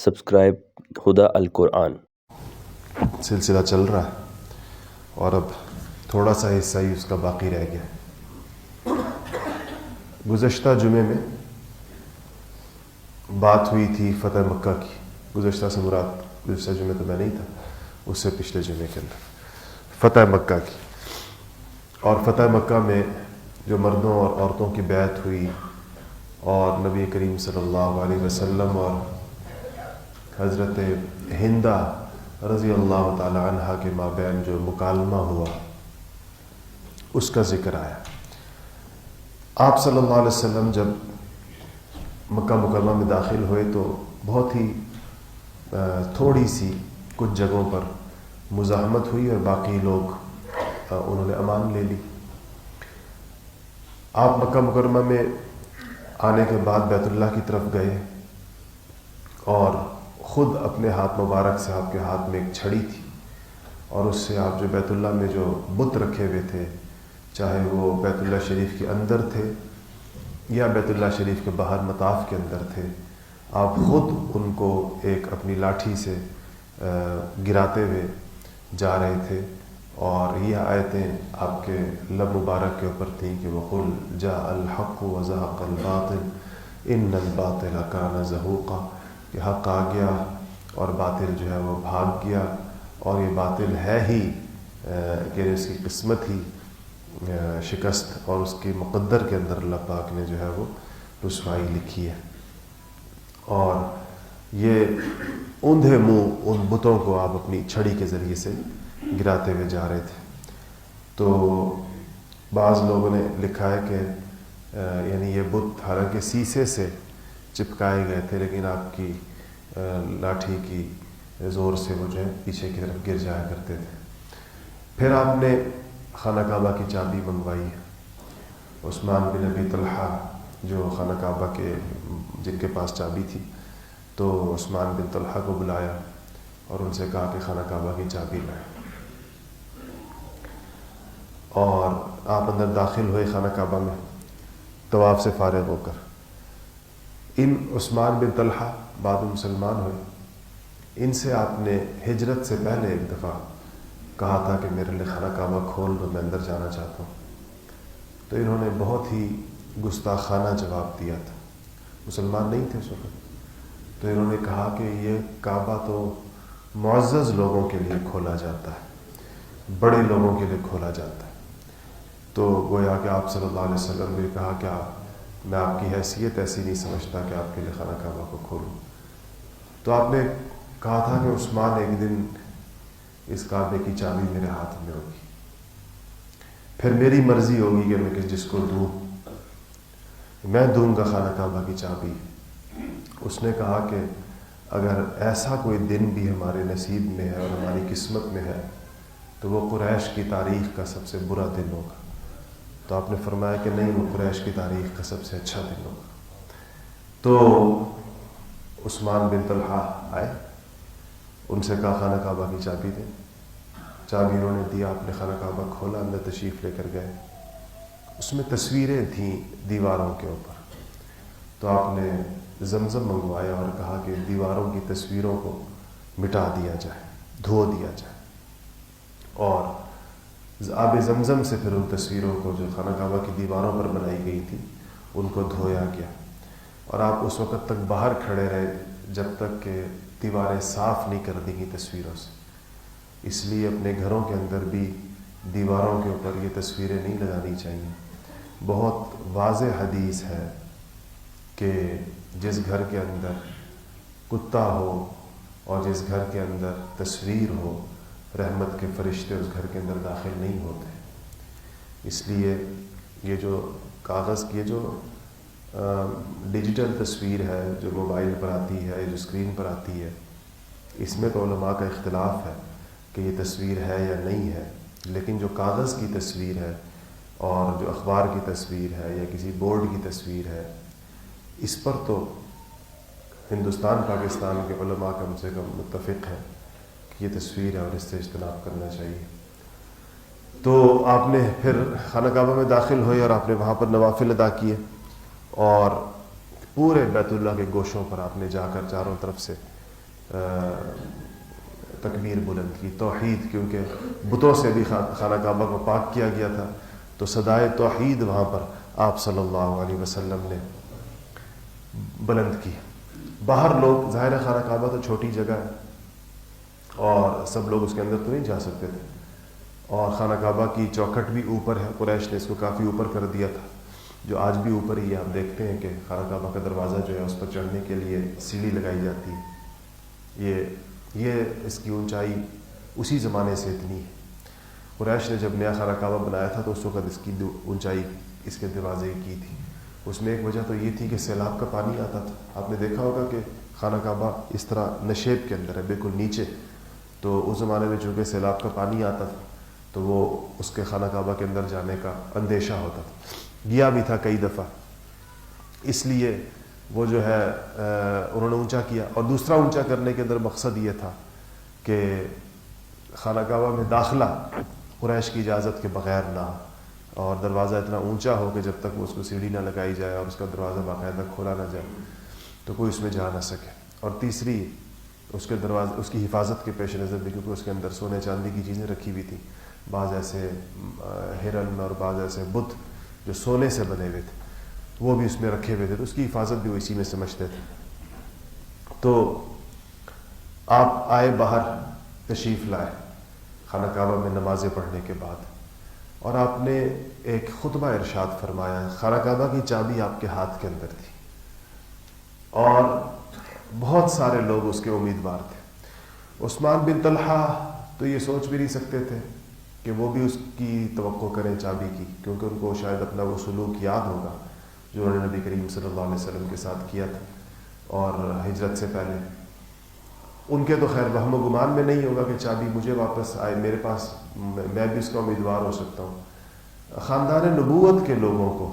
Subscribe ہدا القرآن سلسلہ چل رہا ہے اور اب تھوڑا سا حصہ ہی اس کا باقی رہ گیا. گزشتہ جمعے میں بات ہوئی تھی فتح مکہ کی. گزشتہ سے مراد گزشتہ جمعے تو میں نہیں تھا، اس سے پچھلے جمعے کے اندر فتح مکہ کی. اور فتح مکہ میں جو مردوں اور عورتوں کی بیعت ہوئی اور نبی کریم صلی اللہ علیہ وسلم اور حضرت ہندہ رضی اللہ تعالی عنہ کے مابین جو مکالمہ ہوا اس کا ذکر آیا. آپ صلی اللہ علیہ وسلم جب مکہ مکرمہ میں داخل ہوئے تو بہت ہی تھوڑی سی کچھ جگہوں پر مزاحمت ہوئی اور باقی لوگ انہوں نے امان لے لی. آپ مکہ مکرمہ میں آنے کے بعد بیت اللہ کی طرف گئے اور خود اپنے ہاتھ مبارک سے آپ کے ہاتھ میں ایک چھڑی تھی اور اس سے آپ جو بیت اللہ میں جو بت رکھے ہوئے تھے، چاہے وہ بیت اللہ شریف کے اندر تھے یا بیت اللہ شریف کے باہر مطاف کے اندر تھے، آپ خود ان کو ایک اپنی لاٹھی سے گراتے ہوئے جا رہے تھے. اور یہ آیتیں آپ کے لب مبارک کے اوپر تھیں کہ وَقُلْ جَاءَ الْحَقُّ وَزَهَقَ الْبَاطِلُ إِنَّ الْبَاطِلَ كَانَ زَهُوقًا، کہ حق آ گیا اور باطل جو ہے وہ بھاگ گیا، اور یہ باطل ہے ہی کہ اس کی قسمت ہی شکست اور اس کے مقدر کے اندر اللہ پاک نے جو ہے وہ رسوائی لکھی ہے. اور یہ اوندھے منہ ان بتوں کو آپ اپنی چھڑی کے ذریعے سے گراتے ہوئے جا رہے تھے. تو بعض لوگوں نے لکھا ہے کہ یعنی یہ بت حالانکہ سیسے سے چپکائے گئے تھے لیکن آپ کی لاٹھی کی زور سے وہ جو ہے پیچھے کی طرف گر جایا کرتے تھے. پھر آپ نے خانہ کعبہ کی چابی منگوائی. عثمان بن ابی طلحہ جو خانہ کعبہ کے جن کے پاس چابی تھی، تو عثمان بن طلحہ کو بلایا اور ان سے کہا کہ خانہ کعبہ کی چابی لائیں. اور آپ اندر داخل ہوئے خانہ کعبہ میں طواف سے فارغ ہو کر. ان عثمان بن طلحہ بعد مسلمان ہوئے، ان سے آپ نے ہجرت سے پہلے ایک دفعہ کہا تھا کہ میرے لیے خانہ کعبہ کھول دو، میں اندر جانا چاہتا ہوں. تو انہوں نے بہت ہی گستاخانہ جواب دیا تھا. مسلمان نہیں تھے اس وقت. تو انہوں نے کہا کہ یہ کعبہ تو معزز لوگوں کے لیے کھولا جاتا ہے، بڑے لوگوں کے لیے کھولا جاتا ہے. تو گویا کہ آپ صلی اللہ علیہ وسلم نے کہا کہ میں آپ کی حیثیت ایسی نہیں سمجھتا کہ آپ کے لیے خانہ کعبہ کو کھولوں. تو آپ نے کہا تھا کہ عثمان ایک دن اس کعبے کی چابی میرے ہاتھ میں ہوگی، پھر میری مرضی ہوگی کہ میں جس کو دوں، میں دوں گا خانہ کعبہ کی چابی. اس نے کہا کہ اگر ایسا کوئی دن بھی ہمارے نصیب میں ہے اور ہماری قسمت میں ہے تو وہ قریش کی تاریخ کا سب سے برا دن ہوگا. تو آپ نے فرمایا کہ نہیں، وہ قریش کی تاریخ کا سب سے اچھا دن ہوگا. تو عثمان بن طلحہ آئے، ان سے کہا خانہ کعبہ کی چابی دیں. چابی انہوں نے دیا، آپ نے خانہ کعبہ کھولا، اندر تشریف لے کر گئے. اس میں تصویریں تھیں دیواروں کے اوپر. تو آپ نے زمزم منگوایا اور کہا کہ دیواروں کی تصویروں کو مٹا دیا جائے، دھو دیا جائے. اور آب زمزم سے پھر ان تصویروں کو جو خانہ کعبہ کی دیواروں پر بنائی گئی تھی ان کو دھویا گیا. اور آپ اس وقت تک باہر کھڑے رہے جب تک کہ دیواریں صاف نہیں کر دی گئی تصویروں سے. اس لیے اپنے گھروں کے اندر بھی دیواروں کے اوپر یہ تصویریں نہیں لگانی چاہیے. بہت واضح حدیث ہے کہ جس گھر کے اندر کتا ہو اور جس گھر کے اندر تصویر ہو، رحمت کے فرشتے اس گھر کے اندر داخل نہیں ہوتے. اس لیے یہ جو کاغذ کی جو ڈیجیٹل تصویر ہے جو موبائل پر آتی ہے، جو اسکرین پر آتی ہے، اس میں تو علماء کا اختلاف ہے کہ یہ تصویر ہے یا نہیں ہے. لیکن جو کاغذ کی تصویر ہے اور جو اخبار کی تصویر ہے یا کسی بورڈ کی تصویر ہے، اس پر تو ہندوستان پاکستان کے علماء کم سے کم متفق ہیں کہ یہ تصویر ہے اور اس سے اجتناب کرنا چاہیے. تو آپ نے پھر خانہ کعبہ میں داخل ہوئے اور آپ نے وہاں پر نوافل ادا کیے اور پورے بیت اللہ کے گوشوں پر آپ نے جا کر چاروں طرف سے تکبیر بلند کی، توحید، کیونکہ بتوں سے بھی خانہ کعبہ کو پاک کیا گیا تھا، تو صدائے توحید وہاں پر آپ صلی اللہ علیہ وسلم نے بلند کی۔ باہر لوگ، ظاہر ہے خانہ کعبہ تو چھوٹی جگہ ہے اور سب لوگ اس کے اندر تو نہیں جا سکتے تھے، اور خانہ کعبہ کی چوکھٹ بھی اوپر ہے، قریش نے اس کو کافی اوپر کر دیا تھا، جو آج بھی اوپر ہی ہے۔ آپ دیکھتے ہیں کہ خانہ کعبہ کا دروازہ جو ہے اس پر چڑھنے کے لیے سیڑھی لگائی جاتی ہے۔ یہ اس کی اونچائی اسی زمانے سے اتنی ہے۔ قریش نے جب نیا خانہ کعبہ بنایا تھا تو اس وقت اس کی اونچائی اس کے دروازے کی تھی۔ اس میں ایک وجہ تو یہ تھی کہ سیلاب کا پانی آتا تھا۔ آپ نے دیکھا ہوگا کہ خانہ کعبہ اس طرح نشیب کے اندر ہے، بالکل نیچے، تو اس زمانے میں چونکہ سیلاب کا پانی آتا تھا تو وہ اس کے خانہ کعبہ کے اندر جانے کا اندیشہ ہوتا تھا، گیا بھی تھا کئی دفعہ، اس لیے وہ جو ہے انہوں نے اونچا کیا۔ اور دوسرا اونچا کرنے کے اندر مقصد یہ تھا کہ خانہ کعبہ میں داخلہ قریش کی اجازت کے بغیر نہ ہو، اور دروازہ اتنا اونچا ہو کہ جب تک وہ اس کو سیڑھی نہ لگائی جائے اور اس کا دروازہ باقاعدہ کھولا نہ جائے تو کوئی اس میں جا نہ سکے۔ اور تیسری، اس کے دروازے، اس کی حفاظت کے پیش نظر بھی، کیونکہ اس کے اندر سونے چاندی کی چیزیں رکھی ہوئی تھیں، بعض ایسے ہرن اور بعض ایسے بت جو سونے سے بنے ہوئے تھے وہ بھی اس میں رکھے ہوئے تھے، تو اس کی حفاظت بھی وہ اسی میں سمجھتے تھے۔ تو آپ آئے، باہر تشریف لائے خانہ کعبہ میں نمازیں پڑھنے کے بعد، اور آپ نے ایک خطبہ ارشاد فرمایا۔ خانہ کعبہ کی چابی آپ کے ہاتھ کے اندر تھی اور بہت سارے لوگ اس کے امیدوار تھے۔ عثمان بن طلحہ تو یہ سوچ بھی نہیں سکتے تھے کہ وہ بھی اس کی توقع کریں چابی کی، کیونکہ ان کو شاید اپنا وہ سلوک یاد ہوگا جو انہوں نے نبی کریم صلی اللہ علیہ وسلم کے ساتھ کیا تھا اور ہجرت سے پہلے۔ ان کے تو خیر وہم و گمان میں نہیں ہوگا کہ چابی مجھے واپس آئے میرے پاس، میں بھی اس کا امیدوار ہو سکتا ہوں۔ خاندان نبوت کے لوگوں کو،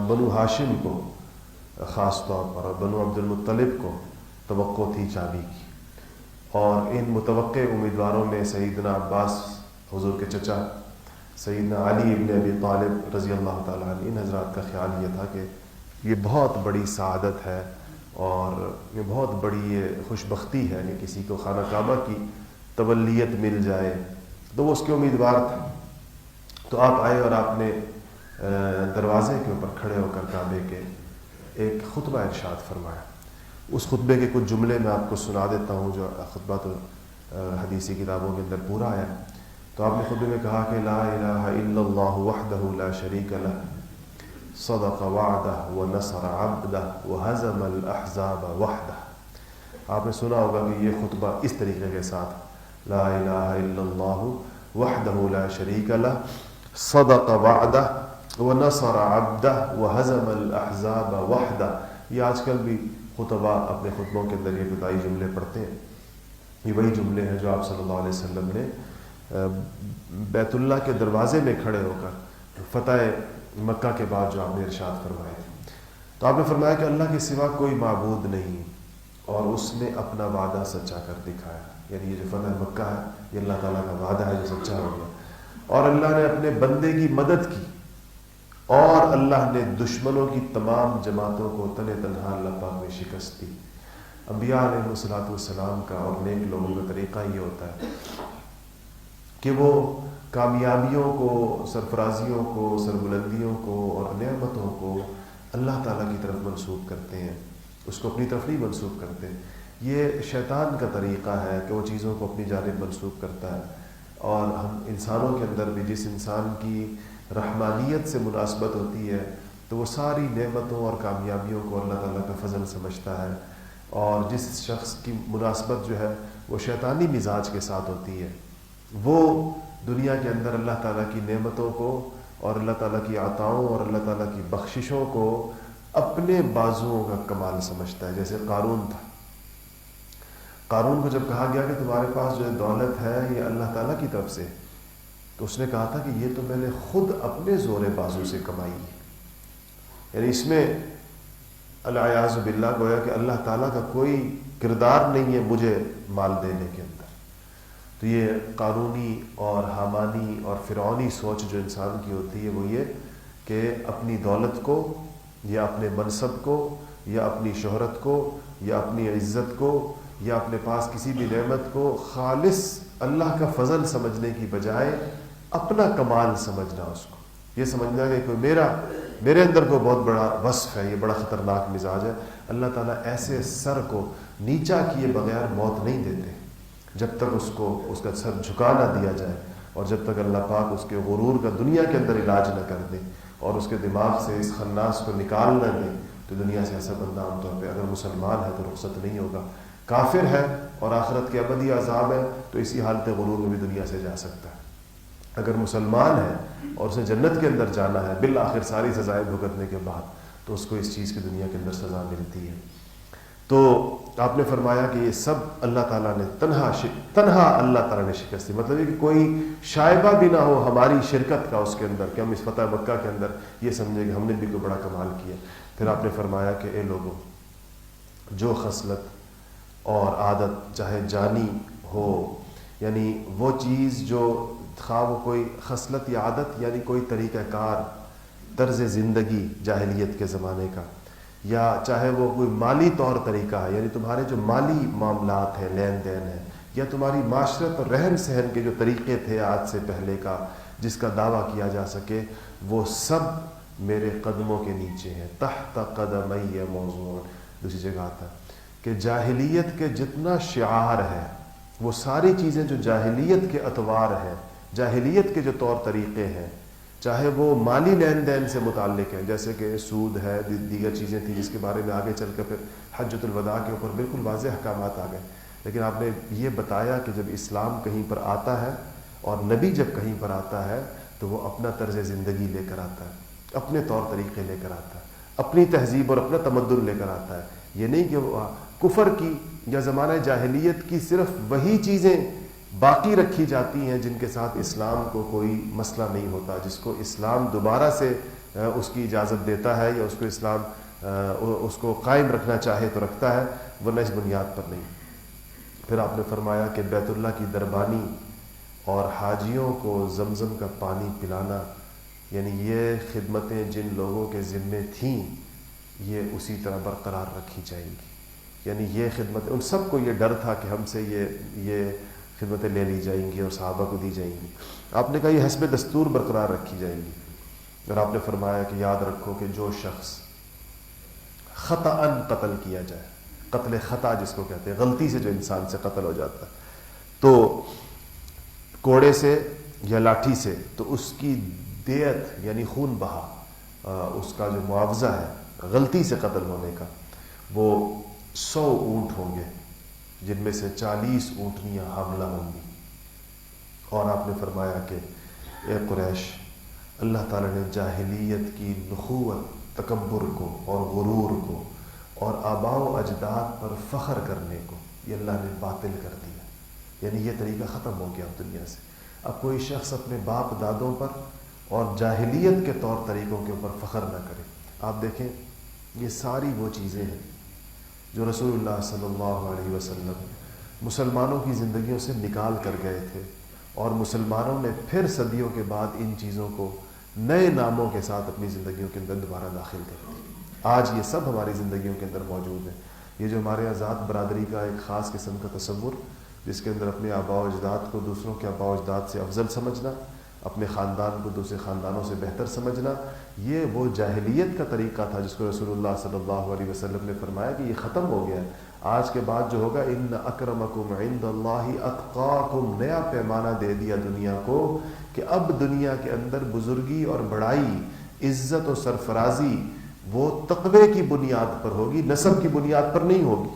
بنو ہاشم کو خاص طور پر اور بنو عبد المطلب کو توقع تھی چابی کی، اور ان متوقع امیدواروں میں سیدنا عباس، حضور کے چچا، سیدنا علی ابن ابی طالب رضی اللہ تعالیٰ عنہ، ان حضرات کا خیال یہ تھا کہ یہ بہت بڑی سعادت ہے اور یہ بہت بڑی یہ خوش بختی ہے کہ کسی کو خانہ کعبہ کی تولیت مل جائے، تو وہ اس کے امیدوار تھے۔ تو آپ آئے اور آپ نے دروازے کے اوپر کھڑے ہو کر کعبے کے ایک خطبہ ارشاد فرمایا۔ اس خطبے کے کچھ جملے میں آپ کو سنا دیتا ہوں، جو خطبہ تو حدیثی کتابوں کے اندر پورا ہے۔ تو آپ نے خطبے میں کہا کہ لا الہ الا اللہ وحدہ لا شریک لہ صدق وعدہ ونصر عبدہ وہزم الاحزاب وحدہ۔ آپ نے سنا ہوگا کہ یہ خطبہ اس طریقے کے ساتھ، لا الہ الا اللہ وحدہ لا شریک لہ صدق وعدہ ونصر عبدہ وہزم الاحزاب وحدہ۔ یہ آج کل بھی خطبہ اپنے خطبوں کے اندر یہ ابتدائی جملے پڑھتے ہیں، یہ وہی جملے ہیں جو آپ صلی اللہ علیہ وسلم نے بیت اللہ کے دروازے میں کھڑے ہو کر فتح مکہ کے بعد جو آپ نے ارشاد فرمائے تھے۔ تو آپ نے فرمایا کہ اللہ کے سوا کوئی معبود نہیں اور اس نے اپنا وعدہ سچا کر دکھایا، یعنی یہ جو فتح مکہ ہے یہ اللہ تعالیٰ کا وعدہ ہے جو سچا ہو گیا، اور اللہ نے اپنے بندے کی مدد کی، اور اللہ نے دشمنوں کی تمام جماعتوں کو تن تنہا اللہ پاک میں شکست دی۔ انبیاء علیہ الصلوۃ والسلام کا اور نیک لوگوں کا طریقہ یہ ہوتا ہے کہ وہ کامیابیوں کو، سرفرازیوں کو، سربلندیوں کو اور نعمتوں کو اللہ تعالیٰ کی طرف منسوب کرتے ہیں، اس کو اپنی طرف نہیں منسوب کرتے۔ یہ شیطان کا طریقہ ہے کہ وہ چیزوں کو اپنی جانب منسوب کرتا ہے، اور ہم انسانوں کے اندر بھی جس انسان کی رحمانیت سے مناسبت ہوتی ہے تو وہ ساری نعمتوں اور کامیابیوں کو اللہ تعالیٰ کا فضل سمجھتا ہے، اور جس شخص کی مناسبت جو ہے وہ شیطانی مزاج کے ساتھ ہوتی ہے وہ دنیا کے اندر اللہ تعالیٰ کی نعمتوں کو اور اللہ تعالیٰ کی عطاؤں اور اللہ تعالیٰ کی بخششوں کو اپنے بازوؤں کا کمال سمجھتا ہے۔ جیسے قارون تھا، قارون کو جب کہا گیا کہ تمہارے پاس جو دولت ہے یہ اللہ تعالیٰ کی طرف سے، تو اس نے کہا تھا کہ یہ تو میں نے خود اپنے زور بازو سے کمائی ہے، یعنی اس میں العیاذ باللہ گویا کہ اللہ تعالیٰ کا کوئی کردار نہیں ہے مجھے مال دینے کے اندر۔ تو یہ قارونی اور حامانی اور فرعونی سوچ جو انسان کی ہوتی ہے وہ یہ کہ اپنی دولت کو یا اپنے منصب کو یا اپنی شہرت کو یا اپنی عزت کو یا اپنے پاس کسی بھی نعمت کو خالص اللہ کا فضل سمجھنے کی بجائے اپنا کمال سمجھنا، اس کو یہ سمجھنا کہ کوئی میرے اندر کوئی بہت بڑا وصف ہے، یہ بڑا خطرناک مزاج ہے. اللہ تعالیٰ ایسے سر کو نیچا کیے بغیر موت نہیں دیتے جب تک اس کو اس کا سر جھکا نہ دیا جائے، اور جب تک اللہ پاک اس کے غرور کا دنیا کے اندر علاج نہ کر دے اور اس کے دماغ سے اس خناس کو نکال نہ دے. تو دنیا سے ایسا بندہ عام طور پہ اگر مسلمان ہے تو رخصت نہیں ہوگا. کافر ہے اور آخرت کے ابدی عذاب ہے تو اسی حالت غرور میں بھی دنیا سے جا سکتا ہے. اگر مسلمان ہے اور اسے جنت کے اندر جانا ہے بالآخر ساری سزائیں بھگتنے کے بعد، تو اس کو اس چیز کی دنیا کے اندر سزا ملتی ہے. تو آپ نے فرمایا کہ یہ سب اللہ تعالیٰ نے تنہا اللہ تعالیٰ نے شکست دی. مطلب یہ کہ کوئی شائبہ بھی نہ ہو ہماری شرکت کا اس کے اندر کہ ہم اس فتح مکہ کے اندر یہ سمجھیں کہ ہم نے بھی کوئی بڑا کمال کیا. پھر آپ نے فرمایا کہ اے لوگوں، جو خصلت اور عادت چاہے جانی ہو، یعنی وہ چیز جو خواہ وہ کوئی خصلت یا عادت یعنی کوئی طریقہ کار، طرز زندگی جاہلیت کے زمانے کا، یا چاہے وہ کوئی مالی طور طریقہ ہے، یعنی تمہارے جو مالی معاملات ہیں، لین دین ہے، یا تمہاری معاشرت اور رہن سہن کے جو طریقے تھے آج سے پہلے کا جس کا دعویٰ کیا جا سکے، وہ سب میرے قدموں کے نیچے ہیں. تحت قدمی موضوع. دوسری جگہ آتا ہے کہ جاہلیت کے جتنا شعار ہے، وہ ساری چیزیں جو جاہلیت کے اطوار ہیں، جاہلیت کے جو طور طریقے ہیں، چاہے وہ مالی لین دین سے متعلق ہیں جیسے کہ سود ہے، دیگر چیزیں تھیں جس کے بارے میں آگے چل کر پھر حجۃ الوداع کے اوپر بالکل واضح احکامات آ گئے. لیکن آپ نے یہ بتایا کہ جب اسلام کہیں پر آتا ہے اور نبی جب کہیں پر آتا ہے تو وہ اپنا طرز زندگی لے کر آتا ہے، اپنے طور طریقے لے کر آتا ہے، اپنی تہذیب اور اپنا تمدن لے کر آتا ہے. یہ نہیں کہ وہ کفر کی یا زمانہ جاہلیت کی صرف وہی چیزیں باقی رکھی جاتی ہیں جن کے ساتھ اسلام کو کوئی مسئلہ نہیں ہوتا، جس کو اسلام دوبارہ سے اس کی اجازت دیتا ہے یا اس کو اسلام اس کو قائم رکھنا چاہے تو رکھتا ہے، ورنہ اس بنیاد پر نہیں. پھر آپ نے فرمایا کہ بیت اللہ کی دربانی اور حاجیوں کو زمزم کا پانی پلانا، یعنی یہ خدمتیں جن لوگوں کے ذمے تھیں یہ اسی طرح برقرار رکھی جائیں گی. یعنی یہ خدمتیں ان سب کو یہ ڈر تھا کہ ہم سے یہ خدمتیں لے لی جائیں گی اور صحابہ کو دی جائیں گی. آپ نے کہا یہ حسب دستور برقرار رکھی جائیں گی. اور آپ نے فرمایا کہ یاد رکھو کہ جو شخص خطأً قتل کیا جائے، قتل خطا جس کو کہتے ہیں، غلطی سے جو انسان سے قتل ہو جاتا ہے تو کوڑے سے یا لاٹھی سے، تو اس کی دیت یعنی خون بہا، اس کا جو معاوضہ ہے غلطی سے قتل ہونے کا، وہ 100 اونٹ ہوں گے جن میں سے 40 اونٹنیاں حاملہ ہوں گی. اور آپ نے فرمایا کہ اے قریش، اللہ تعالیٰ نے جاہلیت کی نخوت، تکبر کو اور غرور کو اور آباء و اجداد پر فخر کرنے کو یہ اللہ نے باطل کر دیا. یعنی یہ طریقہ ختم ہو گیا اب دنیا سے. اب کوئی شخص اپنے باپ دادوں پر اور جاہلیت کے طور طریقوں کے اوپر فخر نہ کرے. آپ دیکھیں یہ ساری وہ چیزیں ہیں جو رسول اللہ صلی اللہ علیہ وسلم مسلمانوں کی زندگیوں سے نکال کر گئے تھے، اور مسلمانوں نے پھر صدیوں کے بعد ان چیزوں کو نئے ناموں کے ساتھ اپنی زندگیوں کے اندر دوبارہ داخل کر دیا. آج یہ سب ہماری زندگیوں کے اندر موجود ہے. یہ جو ہمارے آزاد برادری کا ایک خاص قسم کا تصور جس کے اندر اپنے آباء و اجداد کو دوسروں کے آباء و اجداد سے افضل سمجھنا، اپنے خاندان کو دوسرے خاندانوں سے بہتر سمجھنا، یہ وہ جاہلیت کا طریقہ تھا جس کو رسول اللہ صلی اللہ علیہ وسلم نے فرمایا کہ یہ ختم ہو گیا ہے. آج کے بعد جو ہوگا ان اکرمکم عند اللہ اتقاکم، نیا پیمانہ دے دیا دنیا کو کہ اب دنیا کے اندر بزرگی اور بڑائی، عزت و سرفرازی وہ تقوی کی بنیاد پر ہوگی، نسب کی بنیاد پر نہیں ہوگی.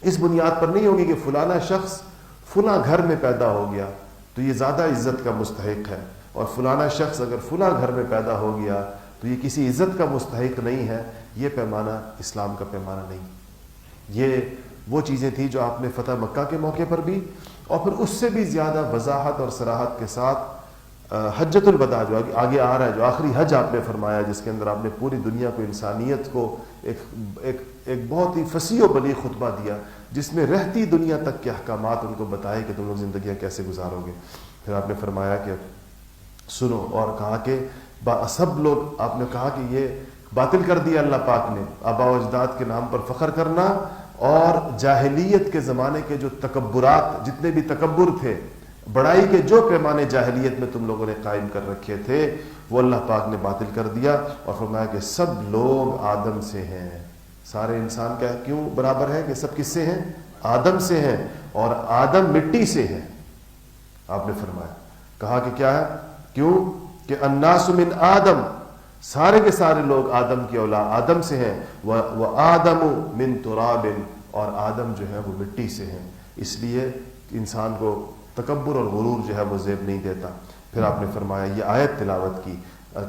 اس بنیاد پر نہیں ہوگی کہ فلانا شخص فلاں گھر میں پیدا ہو گیا تو یہ زیادہ عزت کا مستحق ہے، اور فلانا شخص اگر فلاں گھر میں پیدا ہو گیا تو یہ کسی عزت کا مستحق نہیں ہے. یہ پیمانہ اسلام کا پیمانہ نہیں. یہ وہ چیزیں تھیں جو آپ نے فتح مکہ کے موقع پر بھی اور پھر اس سے بھی زیادہ وضاحت اور صراحت کے ساتھ حجۃ الوداع جو آگے آ رہا ہے، جو آخری حج آپ نے فرمایا جس کے اندر آپ نے پوری دنیا کو، انسانیت کو ایک بہت ہی فصیح و بلیغ خطبہ دیا جس میں رہتی دنیا تک کے احکامات ان کو بتائے کہ تم لوگ زندگیاں کیسے گزارو گے. پھر آپ نے فرمایا کہ سنو، اور کہا کہ سب لوگ، آپ نے کہا کہ یہ باطل کر دیا اللہ پاک نے آباء و اجداد کے نام پر فخر کرنا اور جاہلیت کے زمانے کے جو تکبرات، جتنے بھی تکبر تھے، بڑائی کے جو پیمانے جاہلیت میں تم لوگوں نے قائم کر رکھے تھے، وہ اللہ پاک نے باطل کر دیا اور فرمایا کہ سب لوگ آدم سے ہیں. سارے انسان کا کیوں برابر ہے کہ سب کس سے ہیں؟ آدم سے ہیں، اور آدم مٹی سے ہے. آپ نے فرمایا، کہا کہ کیا ہے؟ کیوں کہ الناس من آدم، سارے کے سارے لوگ آدم کی اولاد، آدم سے ہیں. وآدم من تراب، اور آدم جو ہے وہ مٹی سے ہیں. اس لیے انسان کو تکبر اور غرور جو ہے وہ زیب نہیں دیتا. پھر آپ نے فرمایا، یہ آیت تلاوت کی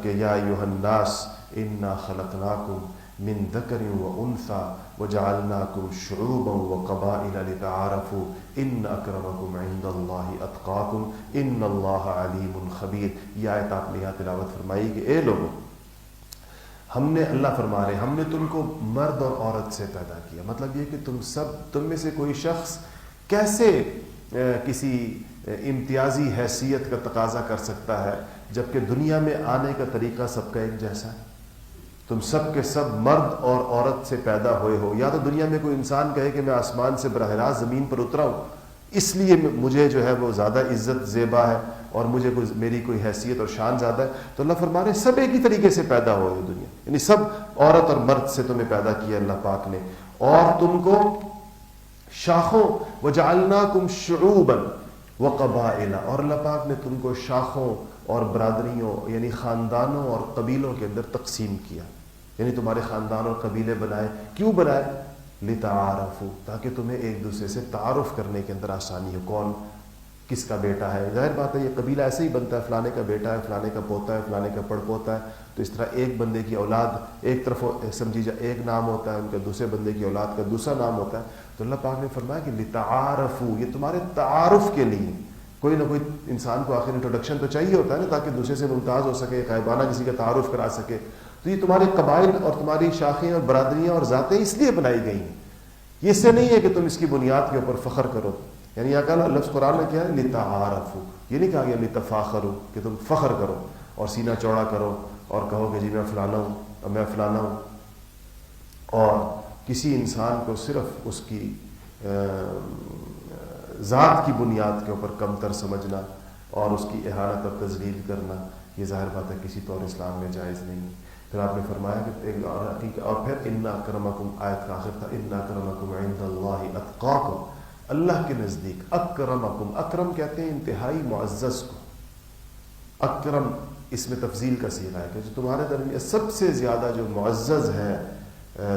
کہ یا ایھا الناس انا خلقناکم من ذکر و انثی وجعلناکم شعوبا وقبائل لتعارفوا ان اکرمکم عند اللہ اتقاکم ان اللہ علیم خبیر. یہ آیت آپ نے یہاں تلاوت فرمائی کہ اے لوگوں، ہم نے، اللہ فرما رہے، ہم نے تم کو مرد اور عورت سے پیدا کیا. مطلب یہ کہ تم میں سے کوئی شخص کیسے کسی امتیازی حیثیت کا تقاضا کر سکتا ہے جبکہ دنیا میں آنے کا طریقہ سب کا ایک جیسا ہے. تم سب کے سب مرد اور عورت سے پیدا ہوئے ہو. یا تو دنیا میں کوئی انسان کہے کہ میں آسمان سے براہ راست زمین پر اترا ہوں، اس لیے مجھے جو ہے وہ زیادہ عزت زیبا ہے اور مجھے میری کوئی حیثیت اور شان زیادہ ہے. تو اللہ فرما رہے سب ایک ہی طریقے سے پیدا ہوئے ہو دنیا، یعنی سب عورت اور مرد سے تمہیں پیدا کیا اللہ پاک نے، اور تم کو شاخوں وجعلناکم شعوبا وقبائل، اور اللہ پاک نے تم کو شاخوں اور برادریوں یعنی خاندانوں اور قبیلوں کے اندر تقسیم کیا. یعنی تمہارے خاندان اور قبیلے بنائے. کیوں بنائے؟ لتعارفوا، تاکہ تمہیں ایک دوسرے سے تعارف کرنے کے اندر آسانی ہو. کون کس کا بیٹا ہے؟ ظاہر بات ہے یہ قبیلہ ایسے ہی بنتا ہے، فلانے کا بیٹا ہے، فلانے کا پوتا ہے، فلانے کا پڑ پوتا ہے. تو اس طرح ایک بندے کی اولاد ایک طرف سمجھی جائے ایک نام ہوتا ہے، ان کا دوسرے بندے کی اولاد کا دوسرا نام ہوتا ہے. تو اللہ پاک نے فرمایا کہ لتعارفوا، یہ تمہارے تعارف کے لیے. کوئی نہ کوئی انسان کو آخر انٹروڈکشن تو چاہیے ہوتا ہے نا، تاکہ دوسرے سے ممتاز ہو سکے، غائبانہ کسی کا تعارف کرا سکے. تو یہ تمہارے قبائل اور تمہاری شاخیں اور برادریاں اور ذاتیں اس لیے بنائی گئی ہیں. یہ اس سے نہیں ہے کہ تم اس کی بنیاد کے اوپر فخر کرو. یعنی یہ کہا لفظ قرآن میں کیا ہے؟ لتعارفوا. یہ نہیں کہا گیا لتفاخروا کہ تم فخر کرو اور سینہ چوڑا کرو اور کہو کہ جی میں فلانا ہوں اور میں فلانا ہوں، اور کسی انسان کو صرف اس کی ذات کی بنیاد کے اوپر کمتر سمجھنا اور اس کی اہانت اور تذلیل کرنا، یہ ظاہر بات ہے کسی طور اسلام میں جائز نہیں. پھر آپ نے فرمایا کہ اور پھر ان اکرمکم، آیت کا آخر تھا ان اکرمکم عند اللہ اتقاکم، اللہ کے نزدیک اکرمکم، اکرم کہتے ہیں انتہائی معزز کو. اکرم اس میں تفضیل کا صیغہ ہے کہ جو تمہارے درمیان سب سے زیادہ جو معزز ہے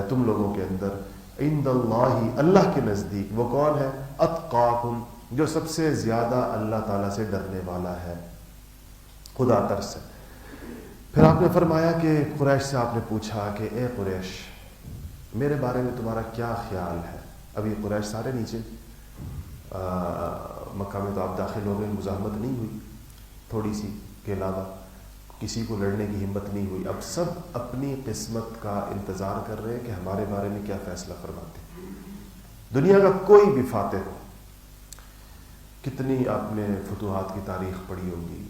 تم لوگوں کے اندر، عند اللہ، اللہ کے نزدیک، وہ کون ہے؟ اتقاکم، جو سب سے زیادہ اللہ تعالیٰ سے ڈرنے والا ہے، خدا ترس ہے. پھر آپ نے فرمایا کہ قریش سے آپ نے پوچھا کہ اے قریش، میرے بارے میں تمہارا کیا خیال ہے؟ اب یہ قریش سارے نیچے مکہ میں تو آپ داخل ہو گئے، مزاحمت نہیں ہوئی تھوڑی سی کے علاوہ، کسی کو لڑنے کی ہمت نہیں ہوئی. اب سب اپنی قسمت کا انتظار کر رہے ہیں کہ ہمارے بارے میں کیا فیصلہ فرماتے ہیں. دنیا کا کوئی بھی فاتح ہو، کتنی آپ نے فتوحات کی تاریخ پڑھی ہوگی،